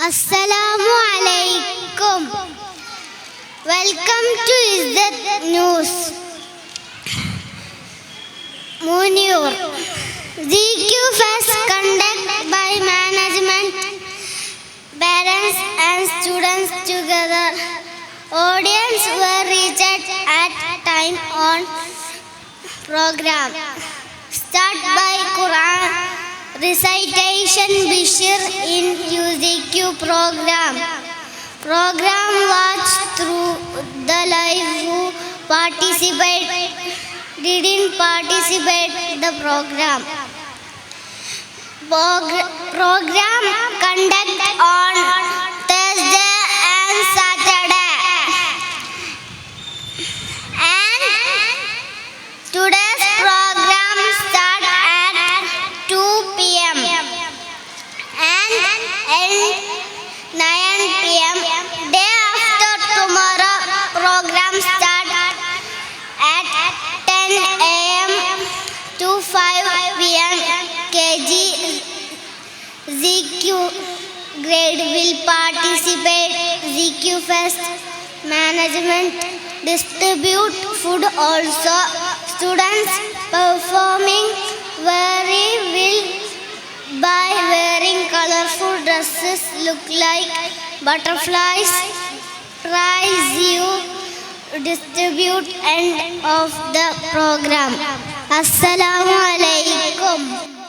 Assalamu alaikum. Welcome to Izzat News. Munir. ZQ Fest conducted by management, parents and students together. Audience were reached at time on program. Start by Quran recitation Bishir in UZQ program. Program watched through the live who didn't participate the program. Program conducted on Thursday and Saturday. And today's program start at 2 p.m. and end 9 p.m. Day after tomorrow, program start at 10 a.m. to 5 p.m. KG ZQ grade will participate. ZQ Fest management distribute food also. Students performing will by wearing colorful dresses look like butterflies. Prize you distribute end of the program. Assalamu alaikum.